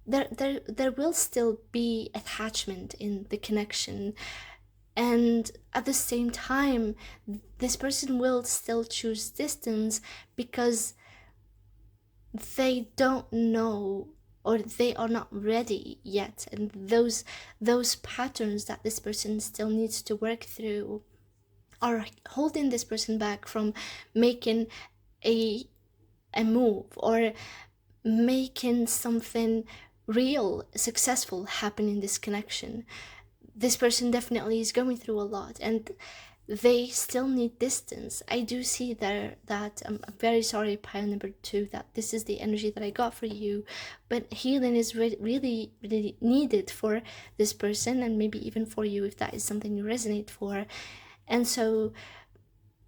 there will still be attachment in the connection, and at the same time this person will still choose distance because they don't know, or they are not ready yet, and those patterns that this person still needs to work through are holding this person back from making a move or making something real, successful happen in this connection. This person definitely is going through a lot, and they still need distance. I do see there that I'm very sorry, pile number 2, that this is the energy that I got for you, but healing is really needed for this person, and maybe even for you if that is something you resonate for. And so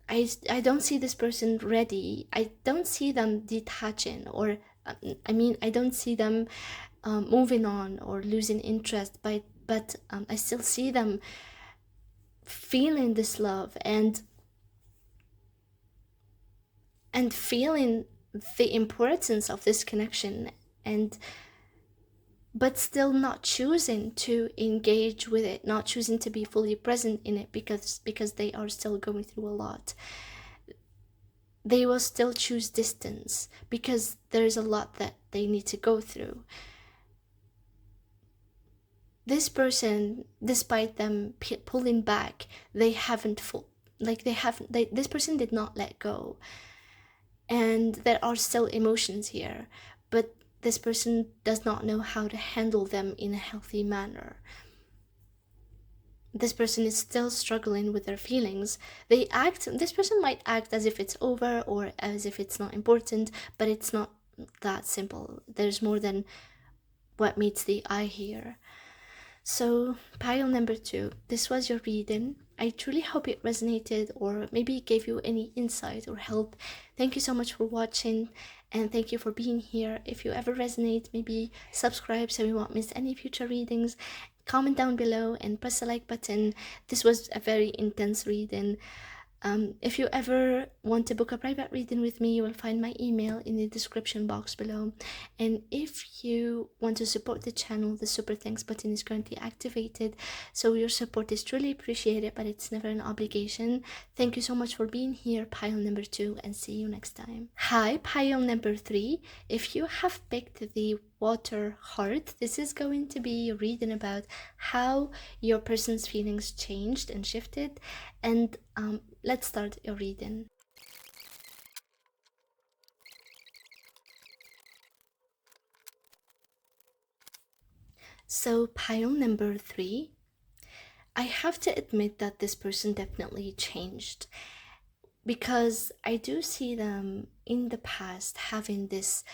I don't see this person ready. I don't see them detaching, or I don't see them moving on or losing interest, but I still see them feeling this love and feeling the importance of this connection, but still not choosing to engage with it, not choosing to be fully present in it because they are still going through a lot. They will still choose distance because there is a lot that they need to go through. This person, despite them pulling back, this person did not let go. And there are still emotions here, but this person does not know how to handle them in a healthy manner. This person is still struggling with their feelings. This person might act as if it's over or as if it's not important, but it's not that simple. There's more than what meets the eye here. So pile number 2, this was your reading. I truly hope it resonated or maybe gave you any insight or help. Thank you so much for watching, and thank you for being here. If you ever resonate, maybe subscribe so you won't miss any future readings. comment down below and press the like button. This was a very intense reading. If you ever want to book a private reading with me, you will find my email in the description box below. And if you want to support the channel, the super thanks button is currently activated. So your support is truly appreciated, but it's never an obligation. Thank you so much for being here, pile number 2, and see you next time. Hi, pile number 3. If you have picked the water heart, this is going to be reading about how your person's feelings changed and shifted. And let's start your reading. So pile number 3, I have to admit that this person definitely changed, because I do see them in the past having this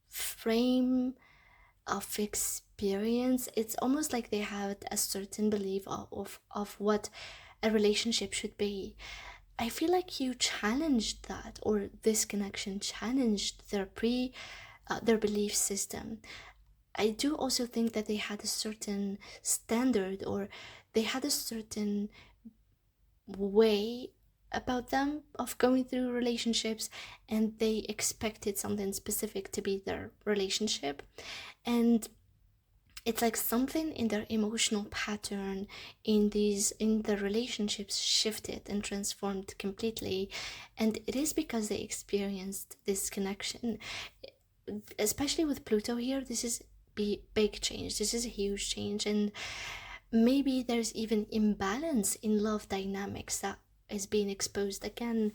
frame of experience. It's almost like they had a certain belief of what a relationship should be. I feel like you challenged that, or this connection challenged their belief system. I do also think that they had a certain standard, or they had a certain way about them of going through relationships, and they expected something specific to be their relationship. And it's like something in their emotional pattern in the relationships shifted and transformed completely. And it is because they experienced this connection, especially with Pluto here. This is big change, this is a huge change. And maybe there's even imbalance in love dynamics that is being exposed again.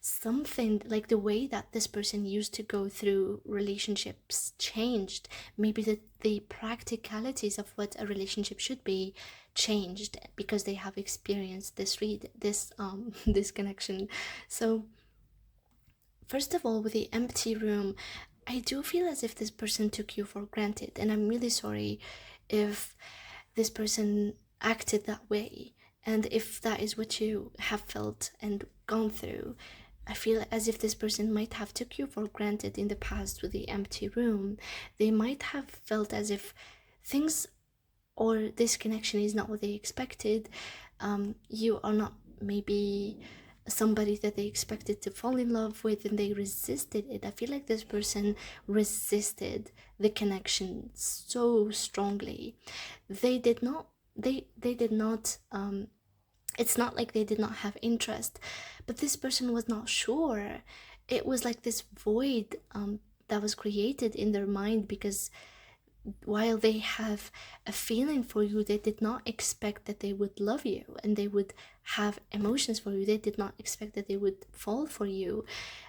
Something like the way that this person used to go through relationships changed. Maybe the practicalities of what a relationship should be changed because they have experienced this connection. So first of all, with the empty room, I do feel as if this person took you for granted, and I'm really sorry if this person acted that way. And if that is what you have felt and gone through, I feel as if this person might have took you for granted in the past with the empty room. They might have felt as if things or this connection is not what they expected. You are not maybe somebody that they expected to fall in love with, and they resisted it. I feel like this person resisted the connection so strongly. They did not it's not like they did not have interest, but this person was not sure. It was like this void that was created in their mind, because while they have a feeling for you, they did not expect that they would love you and they would have emotions for you. They did not expect that they would fall for you.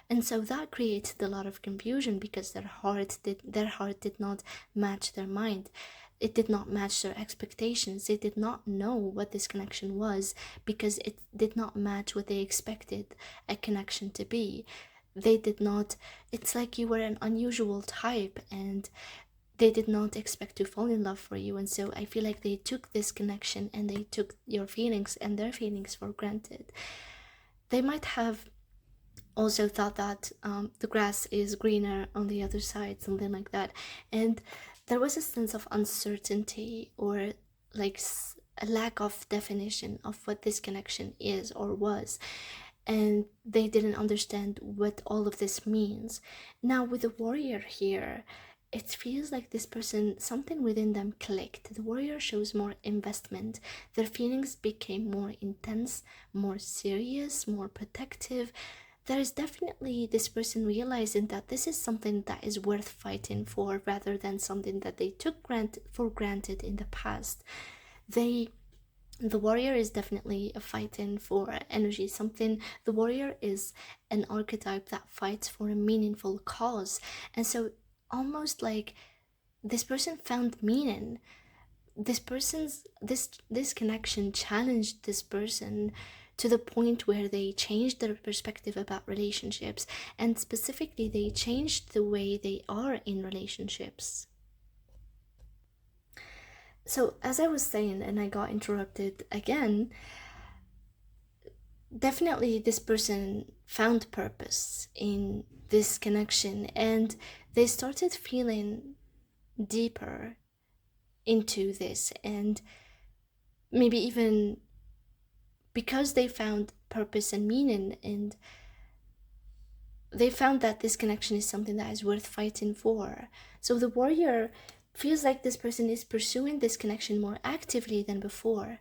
And so that created a lot of confusion, because their heart did not match their mind. It did not match their expectations. They did not know what this connection was, because it did not match what they expected a connection to be. They did not, it's like you were an unusual type, and they did not expect to fall in love for you. And so I feel like they took this connection and they took your feelings and their feelings for granted. They might have also thought that the grass is greener on the other side, something like that. And there was a sense of uncertainty, or like a lack of definition of what this connection is or was, and they didn't understand what all of this means. Now with the warrior here, it feels like this person, something within them clicked. The warrior shows more investment. Their feelings became more intense, more serious, more protective. There is definitely this person realizing that this is something that is worth fighting for, rather than something that they took for granted in the past. The warrior is definitely a fighting for energy, something. The warrior is an archetype that fights for a meaningful cause. And so almost like this person found meaning. This connection challenged this person to the point where they changed their perspective about relationships, and specifically they changed the way they are in relationships. So as I was saying, and I got interrupted again, definitely this person found purpose in this connection, and they started feeling deeper into this. And maybe even because they found purpose and meaning, and they found that this connection is something that is worth fighting for. So the warrior feels like this person is pursuing this connection more actively than before.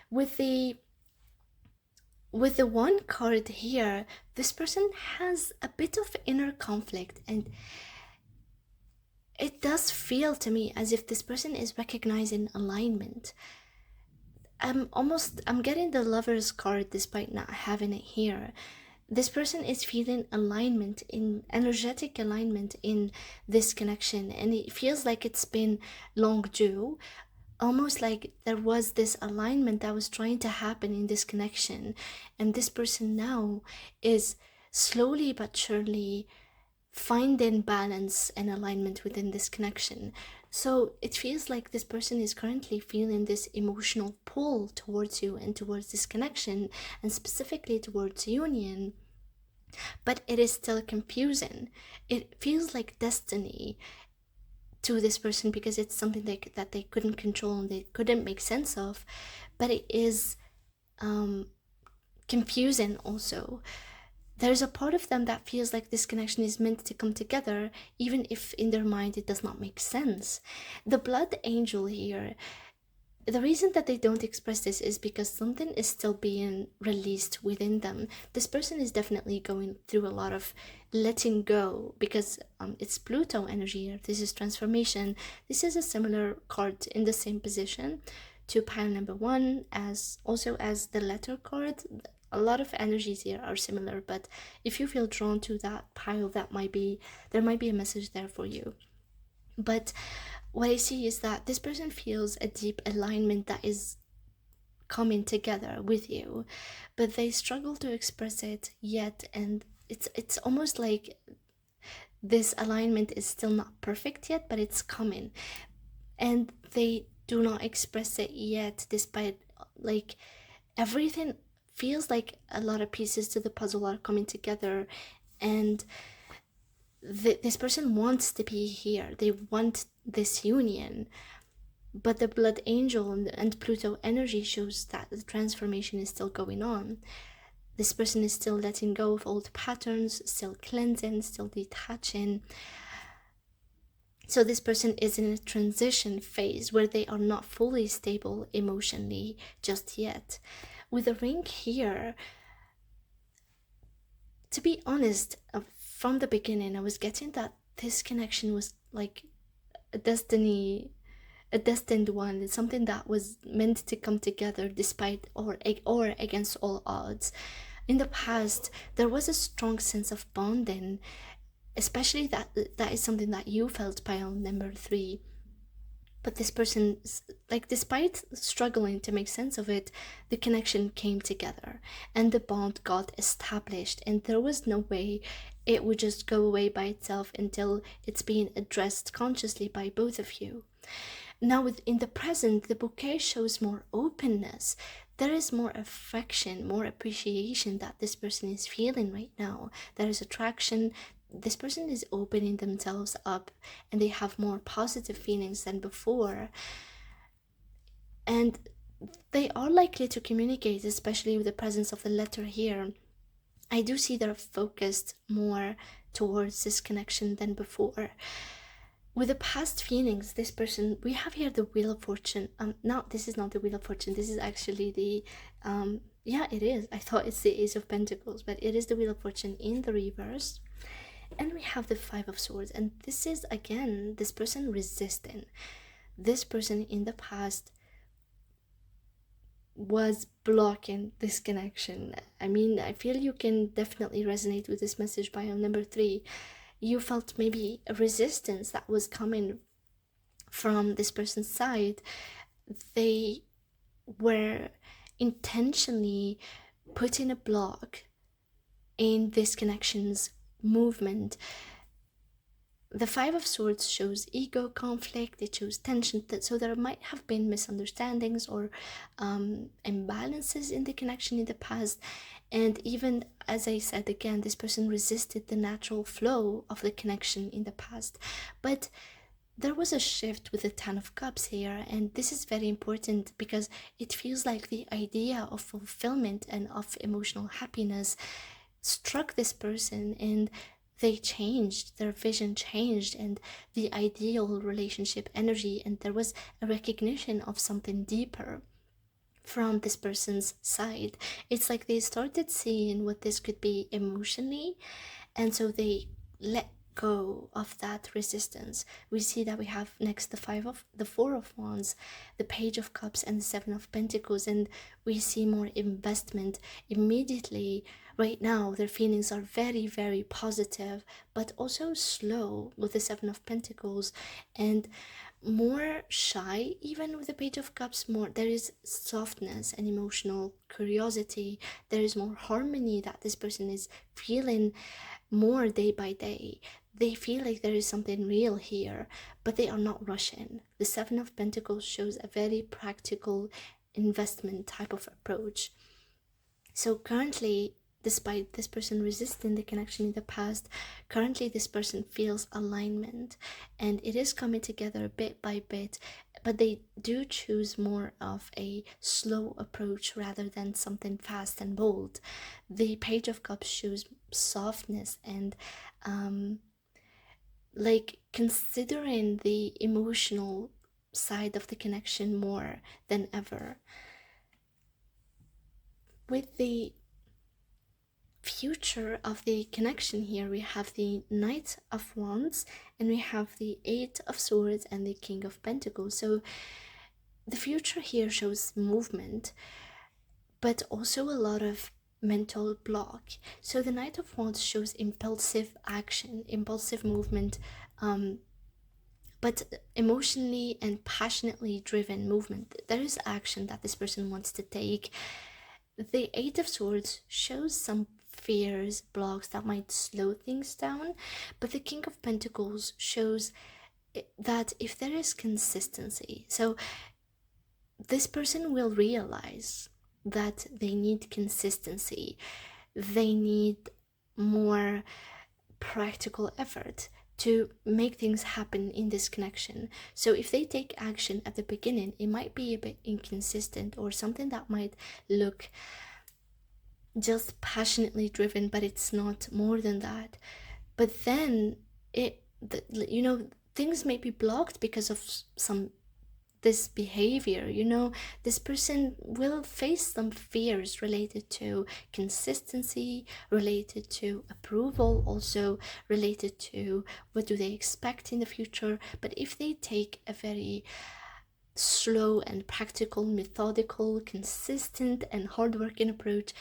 With the one card here, this person has a bit of inner conflict, and it does feel to me as if this person is recognizing alignment. I'm getting the Lover's card despite not having it here. This person is feeling alignment, in energetic alignment in this connection, and it feels like it's been long due, almost like there was this alignment that was trying to happen in this connection, and this person now is slowly but surely finding balance and alignment within this connection. So it feels like this person is currently feeling this emotional pull towards you and towards this connection, and specifically towards union, but it is still confusing. It feels like destiny to this person because it's something that they couldn't control and they couldn't make sense of, but it is confusing also. There's a part of them that feels like this connection is meant to come together, even if in their mind it does not make sense. The blood angel here, the reason that they don't express this is because something is still being released within them. This person is definitely going through a lot of letting go, because it's Pluto energy here. This is transformation. This is a similar card in the same position to pile number one, as also as the letter card. A lot of energies here are similar, but if you feel drawn to that pile, there might be a message there for you. But what I see is that this person feels a deep alignment that is coming together with you, but they struggle to express it yet, and it's almost like this alignment is still not perfect yet, but it's coming, and they do not express it yet, despite like everything feels like a lot of pieces to the puzzle are coming together, and this person wants to be here. They want this union, but the blood angel and Pluto energy shows that the transformation is still going on. This person is still letting go of old patterns, still cleansing, still detaching. So this person is in a transition phase where they are not fully stable emotionally just yet. With the ring here, to be honest, from the beginning I was getting that this connection was like a destined one. It's something that was meant to come together despite or against all odds. In the past there was a strong sense of bonding, especially that is something that you felt, pile number 3. But this person, like, despite struggling to make sense of it, the connection came together and the bond got established, and there was no way it would just go away by itself until it's being addressed consciously by both of you. Now, in the present, the bouquet shows more openness. There is more affection, more appreciation that this person is feeling right now. There is attraction. This person is opening themselves up, and they have more positive feelings than before. And they are likely to communicate, especially with the presence of the letter here. I do see they're focused more towards this connection than before. With the past feelings, this person, we have here the Wheel of Fortune. No, this is not the Wheel of Fortune. This is actually the, yeah, it is. I thought it's the Ace of Pentacles, but it is the Wheel of Fortune in the reverse. And we have the Five of Swords, and this is again this person resisting. This person in the past was blocking this connection. I mean, I feel you can definitely resonate with this message by number 3. You felt maybe a resistance that was coming from this person's side. They were intentionally putting a block in this connection's movement. The Five of Swords shows ego conflict, it shows tension, so there might have been misunderstandings or imbalances in the connection in the past. And even, as I said again, this person resisted the natural flow of the connection in the past. But there was a shift with the Ten of Cups here, and this is very important because it feels like the idea of fulfillment and of emotional happiness struck this person, and they changed, their vision changed, and the ideal relationship energy, and there was a recognition of something deeper from this person's side. It's like they started seeing what this could be emotionally, and so they let go of that resistance. We see that we have next the Four of Wands, the Page of Cups, and the Seven of Pentacles, and we see more investment immediately. Right now their feelings are very, very positive, but also slow with the Seven of Pentacles, and more shy. Even with the Page of Cups, more there is softness and emotional curiosity. There is more harmony that this person is feeling more day by day. They feel like there is something real here, but they are not rushing. The Seven of Pentacles shows a very practical investment type of approach. So currently, despite this person resisting the connection in the past, currently this person feels alignment, and it is coming together bit by bit, but they do choose more of a slow approach rather than something fast and bold. The Page of Cups shows softness and like considering the emotional side of the connection more than ever. With the future of the connection here, we have the Knight of Wands, and we have the Eight of Swords and the King of Pentacles. So the future here shows movement, but also a lot of mental block. So the Knight of Wands shows impulsive action, impulsive movement, but emotionally and passionately driven movement. There is action that this person wants to take. The Eight of Swords shows some fears, blocks that might slow things down, but the King of Pentacles shows that if there is consistency, so this person will realize that they need consistency, they need more practical effort to make things happen in this connection. So if they take action at the beginning, it might be a bit inconsistent or something that might look just passionately driven, but it's not more than that. But then things may be blocked because of some this behavior. This person will face some fears related to consistency, related to approval, also related to what do they expect in the future. But if they take a very slow and practical, methodical, consistent and hardworking approach,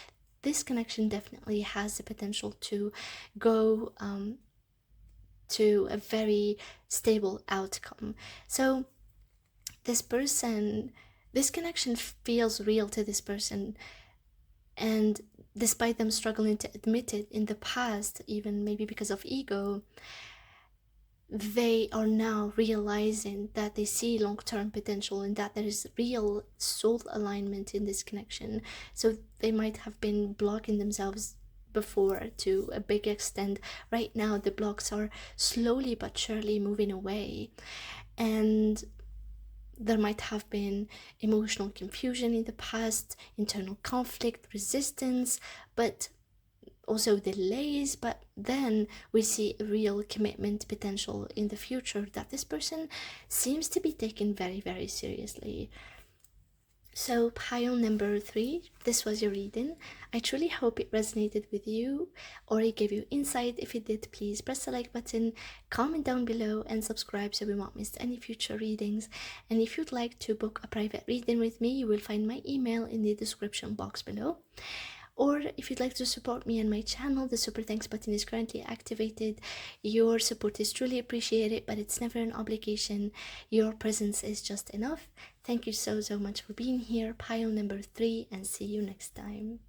this connection definitely has the potential to go to a very stable outcome. So this connection feels real to this person, and despite them struggling to admit it in the past, even maybe because of ego, they are now realizing that they see long-term potential and that there is real soul alignment in this connection. So they might have been blocking themselves before to a big extent. Right now the blocks are slowly but surely moving away, and there might have been emotional confusion in the past, internal conflict, resistance, but also delays. But then we see a real commitment potential in the future that this person seems to be taken very, very seriously. So pile number 3, this was your reading. I truly hope it resonated with you or it gave you insight. If it did, please press the like button, comment down below, and subscribe so we won't miss any future readings. And if you'd like to book a private reading with me, you will find my email in the description box below. Or if you'd like to support me and my channel, the super thanks button is currently activated. Your support is truly appreciated, but it's never an obligation. Your presence is just enough. Thank you so much for being here. Pile number 3, and see you next time.